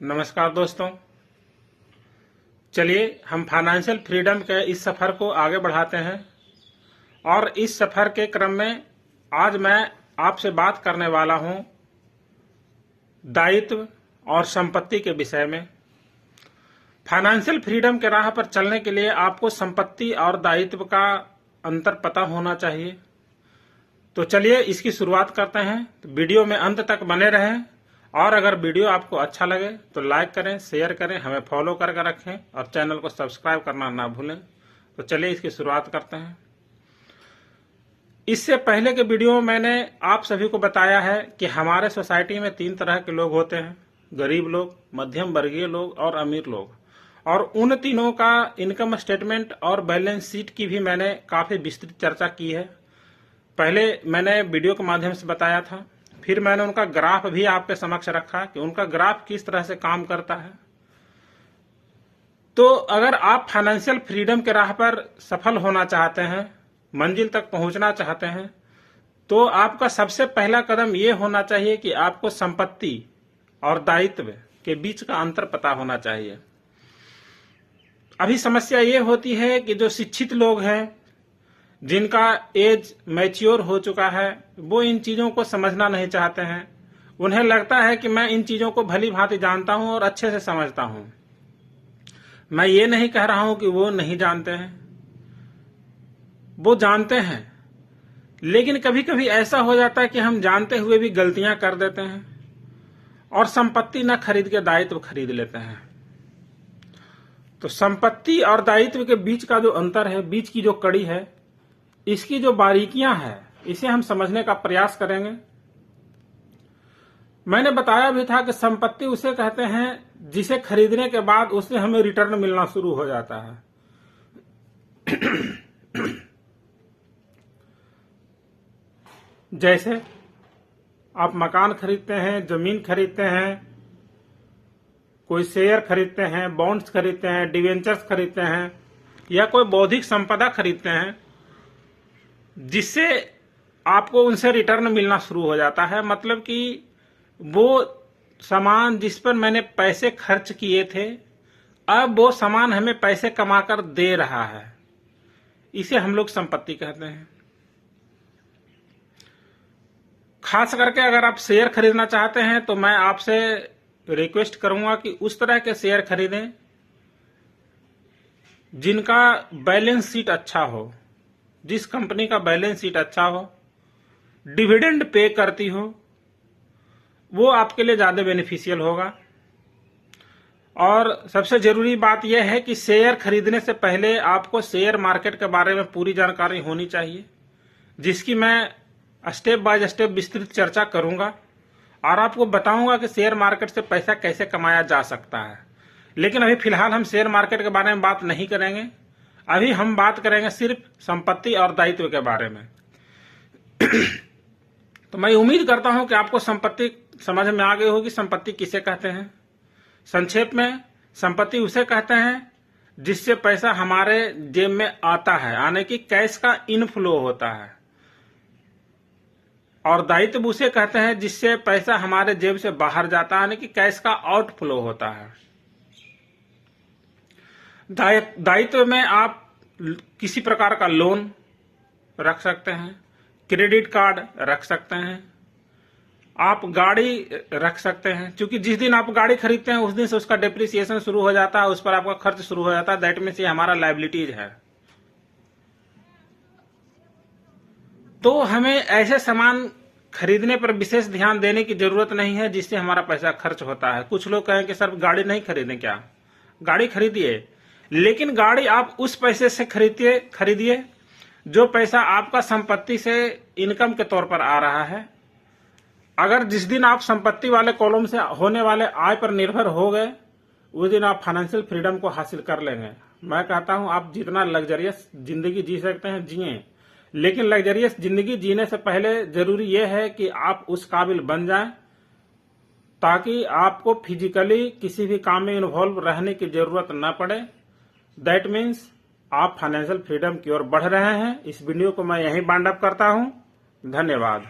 नमस्कार दोस्तों, चलिए हम फाइनेंशियल फ्रीडम के इस सफ़र को आगे बढ़ाते हैं। और इस सफ़र के क्रम में आज मैं आपसे बात करने वाला हूं दायित्व और संपत्ति के विषय में। फाइनेंशियल फ्रीडम के राह पर चलने के लिए आपको संपत्ति और दायित्व का अंतर पता होना चाहिए। तो चलिए इसकी शुरुआत करते हैं। तो वीडियो में अंत तक बने रहें और अगर वीडियो आपको अच्छा लगे तो लाइक करें, शेयर करें, हमें फॉलो करके रखें और चैनल को सब्सक्राइब करना ना भूलें। तो चलिए इसकी शुरुआत करते हैं। इससे पहले के वीडियो में मैंने आप सभी को बताया है कि हमारे सोसाइटी में 3 तरह के लोग होते हैं, गरीब लोग, मध्यम वर्गीय लोग और अमीर लोग। और उन तीनों का इनकम स्टेटमेंट और बैलेंस शीट की भी मैंने काफ़ी विस्तृत चर्चा की है। पहले मैंने वीडियो के माध्यम से बताया था, फिर मैंने उनका ग्राफ भी आपके समक्ष रखा कि उनका ग्राफ किस तरह से काम करता है। तो अगर आप फाइनेंशियल फ्रीडम के राह पर सफल होना चाहते हैं, मंजिल तक पहुंचना चाहते हैं, तो आपका सबसे पहला कदम ये होना चाहिए कि आपको संपत्ति और दायित्व के बीच का अंतर पता होना चाहिए। अभी समस्या ये होती है कि जो शिक्षित लोग हैं, जिनका एज मैच्योर हो चुका है, वो इन चीजों को समझना नहीं चाहते हैं। उन्हें लगता है कि मैं इन चीजों को भली भांति जानता हूं और अच्छे से समझता हूं। मैं ये नहीं कह रहा हूं कि वो नहीं जानते हैं, वो जानते हैं, लेकिन कभी कभी ऐसा हो जाता है कि हम जानते हुए भी गलतियां कर देते हैं और संपत्ति न खरीद के दायित्व खरीद लेते हैं। तो संपत्ति और दायित्व के बीच का जो अंतर है, बीच की जो कड़ी है, इसकी जो बारीकियां हैं, इसे हम समझने का प्रयास करेंगे। मैंने बताया भी था कि संपत्ति उसे कहते हैं जिसे खरीदने के बाद उससे हमें रिटर्न मिलना शुरू हो जाता है। जैसे आप मकान खरीदते हैं, जमीन खरीदते हैं, कोई शेयर खरीदते हैं, बॉन्ड्स खरीदते हैं, डिवेंचर्स खरीदते हैं या कोई बौद्धिक संपदा खरीदते हैं, जिससे आपको उनसे रिटर्न मिलना शुरू हो जाता है। मतलब कि वो सामान जिस पर मैंने पैसे खर्च किए थे, अब वो सामान हमें पैसे कमाकर दे रहा है। इसे हम लोग संपत्ति कहते हैं। खास करके अगर आप शेयर खरीदना चाहते हैं तो मैं आपसे रिक्वेस्ट करूंगा कि उस तरह के शेयर खरीदें जिनका बैलेंस शीट अच्छा हो, जिस कंपनी का बैलेंस शीट अच्छा हो, डिविडेंड पे करती हो, वो आपके लिए ज्यादा बेनिफिशियल होगा। और सबसे जरूरी बात यह है कि शेयर खरीदने से पहले आपको शेयर मार्केट के बारे में पूरी जानकारी होनी चाहिए, जिसकी मैं स्टेप बाय स्टेप विस्तृत चर्चा करूंगा और आपको बताऊंगा कि शेयर मार्केट से पैसा कैसे कमाया जा सकता है। लेकिन अभी फिलहाल हम शेयर मार्केट के बारे में बात नहीं करेंगे। अभी हम बात करेंगे सिर्फ संपत्ति और दायित्व के बारे में। तो मैं उम्मीद करता हूं कि आपको संपत्ति समझ में आ गई होगी। संपत्ति किसे कहते हैं? संक्षेप में, संपत्ति उसे कहते हैं जिससे पैसा हमारे जेब में आता है, यानी कि कैश का इनफ्लो होता है। और दायित्व उसे कहते हैं जिससे पैसा हमारे जेब से बाहर जाता है, यानी कि कैश का आउटफ्लो होता है। दायित्व में आप किसी प्रकार का लोन रख सकते हैं, क्रेडिट कार्ड रख सकते हैं, आप गाड़ी रख सकते हैं, क्योंकि जिस दिन आप गाड़ी खरीदते हैं उस दिन से उसका डेप्रिसिएशन शुरू हो जाता है, उस पर आपका खर्च शुरू हो जाता है। दैट मीन्स ये हमारा लायबिलिटीज है। तो हमें ऐसे सामान खरीदने पर विशेष ध्यान देने की जरूरत नहीं है जिससे हमारा पैसा खर्च होता है। कुछ लोग कहें कि सर गाड़ी नहीं खरीदें क्या? गाड़ी खरीदिए, लेकिन गाड़ी आप उस पैसे से खरीदिए जो पैसा आपका संपत्ति से इनकम के तौर पर आ रहा है। अगर जिस दिन आप संपत्ति वाले कॉलम से होने वाले आय पर निर्भर हो गए, उस दिन आप फाइनेंशियल फ्रीडम को हासिल कर लेंगे। मैं कहता हूं आप जितना लग्जरियस जिंदगी जी सकते हैं जिए, लेकिन लग्जरियस जिंदगी जीने से पहले जरूरी यह है कि आप उस काबिल बन जाएं ताकि आपको फिजिकली किसी भी काम में इन्वॉल्व रहने की जरूरत न पड़े। दैट मीन्स आप फाइनेंशियल फ्रीडम की ओर बढ़ रहे हैं। इस वीडियो को मैं यहीं बाइंड अप करता हूं। धन्यवाद।